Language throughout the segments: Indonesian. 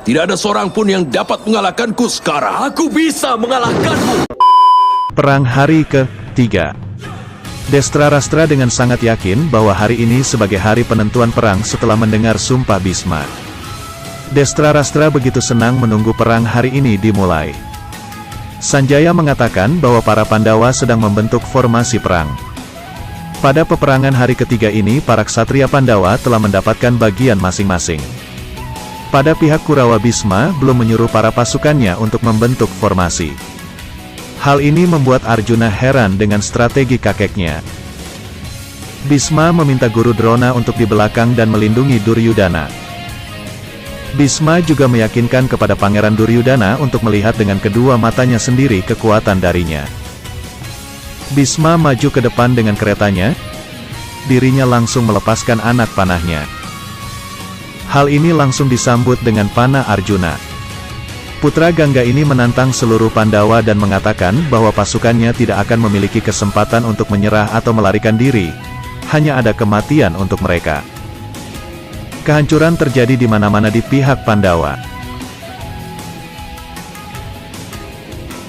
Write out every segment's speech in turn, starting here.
Tidak ada seorang pun yang dapat mengalahkanku sekarang. Aku bisa mengalahkanmu. Perang hari ke-3. Destrarastra dengan sangat yakin bahwa hari ini sebagai hari penentuan perang setelah mendengar sumpah Bhisma. Destrarastra begitu senang menunggu perang hari ini dimulai. Sanjaya mengatakan bahwa para Pandawa sedang membentuk formasi perang. Pada peperangan hari ketiga ini para ksatria Pandawa telah mendapatkan bagian masing-masing. Pada pihak Kurawa, Bhisma belum menyuruh para pasukannya untuk membentuk formasi. Hal ini membuat Arjuna heran dengan strategi kakeknya. Bhisma meminta Guru Drona untuk di belakang dan melindungi Duryudana. Bhisma juga meyakinkan kepada Pangeran Duryudana untuk melihat dengan kedua matanya sendiri kekuatan darinya. Bhisma maju ke depan dengan keretanya. Dirinya langsung melepaskan anak panahnya. Hal ini langsung disambut dengan panah Arjuna. Putra Gangga ini menantang seluruh Pandawa dan mengatakan bahwa pasukannya tidak akan memiliki kesempatan untuk menyerah atau melarikan diri. Hanya ada kematian untuk mereka. Kehancuran terjadi di mana-mana di pihak Pandawa.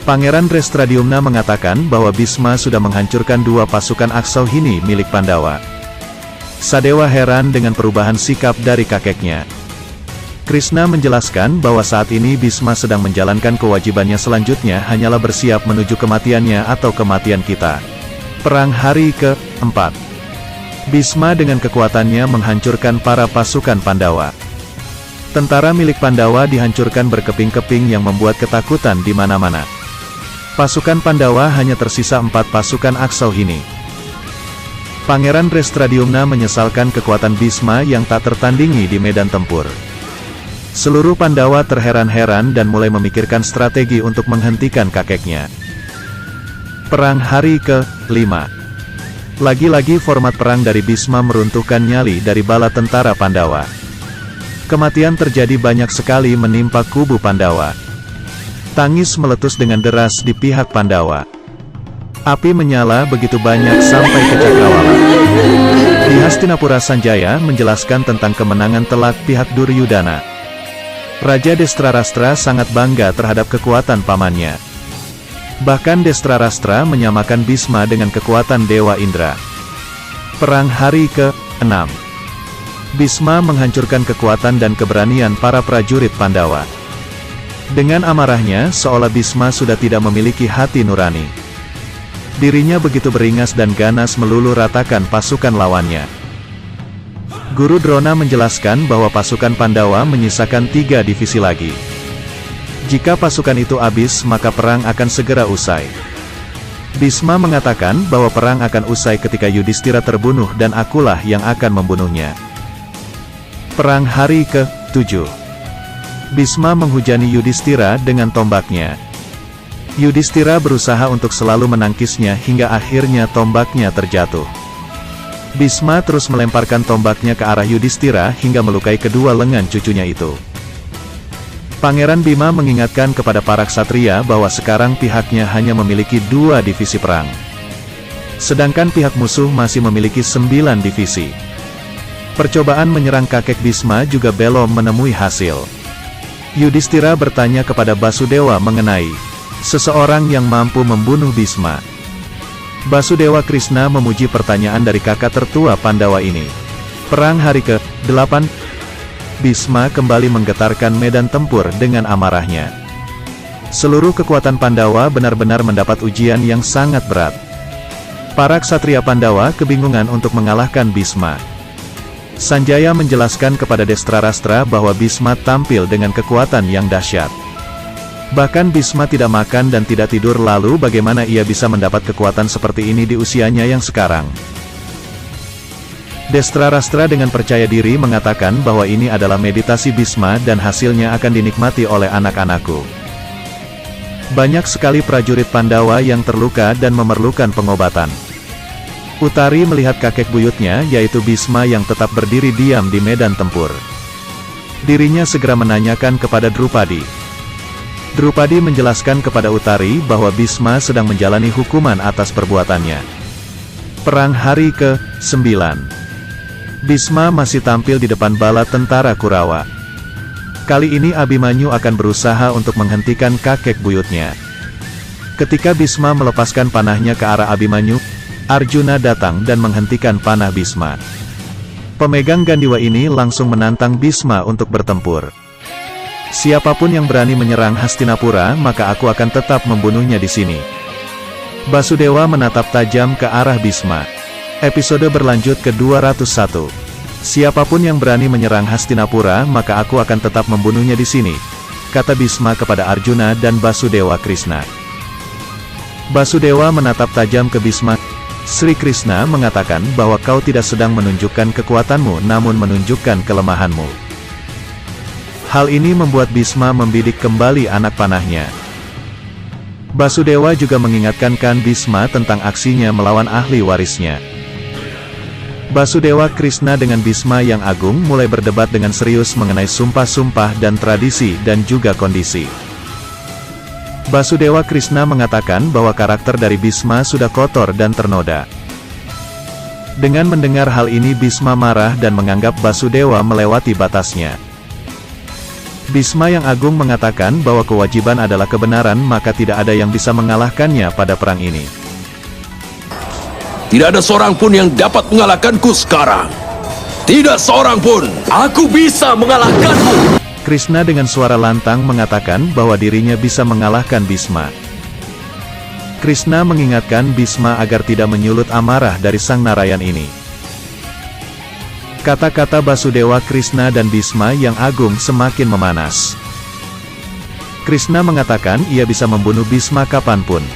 Pangeran Drestadyumna mengatakan bahwa Bhisma sudah menghancurkan dua pasukan Aksauhini milik Pandawa. Sadewa heran dengan perubahan sikap dari kakeknya. Krishna menjelaskan bahwa saat ini Bhisma sedang menjalankan kewajibannya selanjutnya hanyalah bersiap menuju kematiannya atau kematian kita. Perang hari ke-4. Bhisma dengan kekuatannya menghancurkan para pasukan Pandawa. Tentara milik Pandawa dihancurkan berkeping-keping yang membuat ketakutan di mana-mana. Pasukan Pandawa hanya tersisa 4 pasukan Aksauhini. Pangeran Drestadyumna menyesalkan kekuatan Bhisma yang tak tertandingi di medan tempur. Seluruh Pandawa terheran-heran dan mulai memikirkan strategi untuk menghentikan kakeknya. Perang hari ke-5. Lagi-lagi format perang dari Bhisma meruntuhkan nyali dari bala tentara Pandawa. Kematian terjadi banyak sekali menimpa kubu Pandawa. Tangis meletus dengan deras di pihak Pandawa. Api menyala begitu banyak sampai ke Cakrawala. Di Hastinapura, Sanjaya menjelaskan tentang kemenangan telak pihak Duryudana. Raja Destrarastra sangat bangga terhadap kekuatan pamannya. Bahkan Destrarastra menyamakan Bhisma dengan kekuatan Dewa Indra. Perang hari ke-6. Bhisma menghancurkan kekuatan dan keberanian para prajurit Pandawa. Dengan amarahnya, seolah Bhisma sudah tidak memiliki hati nurani. Dirinya begitu beringas dan ganas meluluh ratakan pasukan lawannya. Guru Drona menjelaskan bahwa pasukan Pandawa menyisakan 3 divisi lagi. Jika pasukan itu habis, maka perang akan segera usai. Bhisma mengatakan bahwa perang akan usai ketika Yudhistira terbunuh dan akulah yang akan membunuhnya. Perang hari ke-7. Bhisma menghujani Yudhistira dengan tombaknya. Yudhistira berusaha untuk selalu menangkisnya hingga akhirnya tombaknya terjatuh. Bhisma terus melemparkan tombaknya ke arah Yudhistira hingga melukai kedua lengan cucunya itu. Pangeran Bima mengingatkan kepada para ksatria bahwa sekarang pihaknya hanya memiliki 2 divisi perang. Sedangkan pihak musuh masih memiliki 9 divisi. Percobaan menyerang kakek Bhisma juga belum menemui hasil. Yudhistira bertanya kepada Basudewa mengenai seseorang yang mampu membunuh Bhisma. Basudewa Krishna memuji pertanyaan dari kakak tertua Pandawa ini. Perang hari ke-8. Bhisma kembali menggetarkan medan tempur dengan amarahnya. Seluruh kekuatan Pandawa benar-benar mendapat ujian yang sangat berat. Para ksatria Pandawa kebingungan untuk mengalahkan Bhisma. Sanjaya menjelaskan kepada Destrarastra bahwa Bhisma tampil dengan kekuatan yang dahsyat. Bahkan Bhisma tidak makan dan tidak tidur, lalu bagaimana ia bisa mendapat kekuatan seperti ini di usianya yang sekarang? Destrarastra dengan percaya diri mengatakan bahwa ini adalah meditasi Bhisma dan hasilnya akan dinikmati oleh anak-anakku. Banyak sekali prajurit Pandawa yang terluka dan memerlukan pengobatan. Utari melihat kakek buyutnya yaitu Bhisma yang tetap berdiri diam di medan tempur. Dirinya segera menanyakan kepada Drupadi. Drupadi menjelaskan kepada Utari bahwa Bhisma sedang menjalani hukuman atas perbuatannya. Perang hari ke-9. Bhisma masih tampil di depan bala tentara Kurawa. Kali ini Abhimanyu akan berusaha untuk menghentikan kakek buyutnya. Ketika Bhisma melepaskan panahnya ke arah Abhimanyu, Arjuna datang dan menghentikan panah Bhisma. Pemegang Gandiwa ini langsung menantang Bhisma untuk bertempur. Siapapun yang berani menyerang Hastinapura, maka aku akan tetap membunuhnya di sini. Basudewa menatap tajam ke arah Bhisma. Episode berlanjut ke 201. Siapapun yang berani menyerang Hastinapura, maka aku akan tetap membunuhnya di sini, kata Bhisma kepada Arjuna dan Basudewa Krishna. Basudewa menatap tajam ke Bhisma. Sri Krishna mengatakan bahwa kau tidak sedang menunjukkan kekuatanmu, namun menunjukkan kelemahanmu. Hal ini membuat Bhisma membidik kembali anak panahnya. Basudewa juga mengingatkan Bhisma tentang aksinya melawan ahli warisnya. Basudewa Krishna dengan Bhisma yang agung mulai berdebat dengan serius mengenai sumpah-sumpah dan tradisi dan juga kondisi. Basudewa Krishna mengatakan bahwa karakter dari Bhisma sudah kotor dan ternoda. Dengan mendengar hal ini Bhisma marah dan menganggap Basudewa melewati batasnya. Bhisma yang agung mengatakan bahwa kewajiban adalah kebenaran, maka tidak ada yang bisa mengalahkannya pada perang ini. Tidak ada seorang pun yang dapat mengalahkanku sekarang. Tidak seorang pun. Aku bisa mengalahkanmu. Krishna dengan suara lantang mengatakan bahwa dirinya bisa mengalahkan Bhisma. Krishna mengingatkan Bhisma agar tidak menyulut amarah dari sang Narayan ini. Kata-kata Basudewa Krishna dan Bhisma yang agung semakin memanas. Krishna mengatakan ia bisa membunuh Bhisma kapanpun.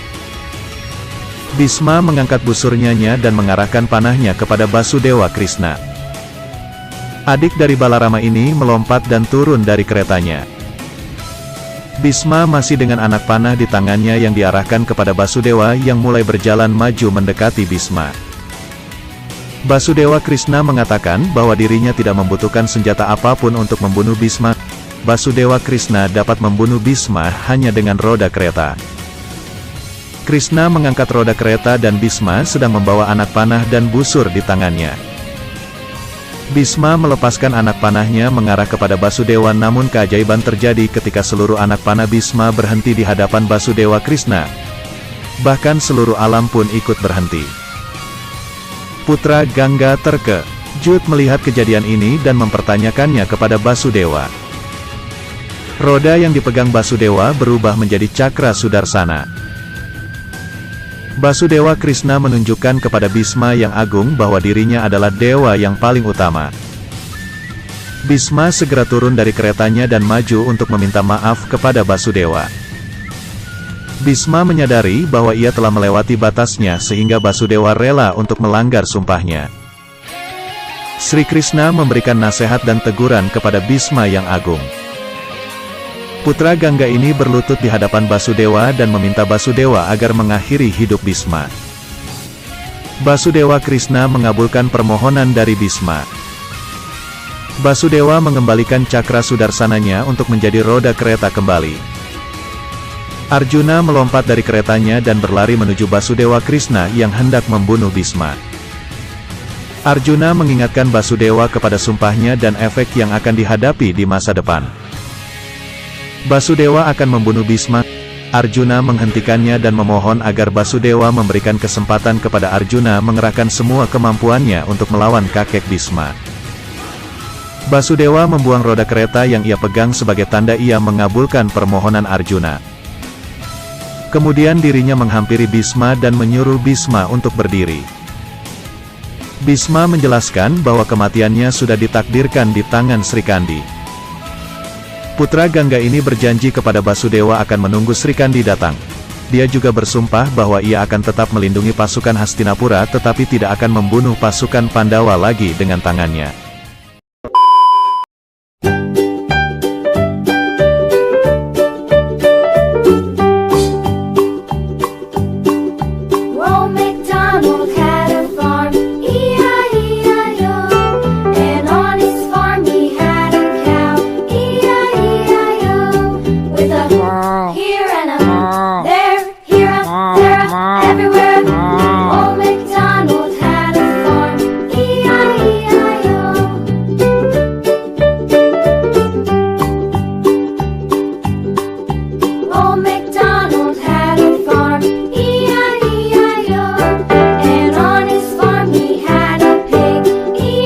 Bhisma mengangkat busurnya dan mengarahkan panahnya kepada Basudewa Krishna. Adik dari Balarama ini melompat dan turun dari keretanya. Bhisma masih dengan anak panah di tangannya yang diarahkan kepada Basudewa yang mulai berjalan maju mendekati Bhisma. Basudewa Krishna mengatakan bahwa dirinya tidak membutuhkan senjata apapun untuk membunuh Bhisma. Basudewa Krishna dapat membunuh Bhisma hanya dengan roda kereta. Krishna mengangkat roda kereta dan Bhisma sedang membawa anak panah dan busur di tangannya. Bhisma melepaskan anak panahnya mengarah kepada Basudewa, namun keajaiban terjadi ketika seluruh anak panah Bhisma berhenti di hadapan Basudewa Krishna. Bahkan seluruh alam pun ikut berhenti. Putra Gangga terkejut melihat kejadian ini dan mempertanyakannya kepada Basudewa. Roda yang dipegang Basudewa berubah menjadi cakra Sudarsana. Basudewa Krishna menunjukkan kepada Bhisma yang agung bahwa dirinya adalah dewa yang paling utama. Bhisma segera turun dari keretanya dan maju untuk meminta maaf kepada Basudewa. Bhisma menyadari bahwa ia telah melewati batasnya sehingga Basudewa rela untuk melanggar sumpahnya. Sri Krishna memberikan nasihat dan teguran kepada Bhisma yang agung. Putra Gangga ini berlutut di hadapan Basudewa dan meminta Basudewa agar mengakhiri hidup Bhisma. Basudewa Krishna mengabulkan permohonan dari Bhisma. Basudewa mengembalikan cakra Sudarsananya untuk menjadi roda kereta kembali. Arjuna melompat dari keretanya dan berlari menuju Basudewa Krishna yang hendak membunuh Bhisma. Arjuna mengingatkan Basudewa kepada sumpahnya dan efek yang akan dihadapi di masa depan. Basudewa akan membunuh Bhisma. Arjuna menghentikannya dan memohon agar Basudewa memberikan kesempatan kepada Arjuna mengerahkan semua kemampuannya untuk melawan kakek Bhisma. Basudewa membuang roda kereta yang ia pegang sebagai tanda ia mengabulkan permohonan Arjuna. Kemudian dirinya menghampiri Bhisma dan menyuruh Bhisma untuk berdiri. Bhisma menjelaskan bahwa kematiannya sudah ditakdirkan di tangan Sri Kandi. Putra Gangga ini berjanji kepada Basudewa akan menunggu Sri Kandi datang. Dia juga bersumpah bahwa ia akan tetap melindungi pasukan Hastinapura tetapi tidak akan membunuh pasukan Pandawa lagi dengan tangannya.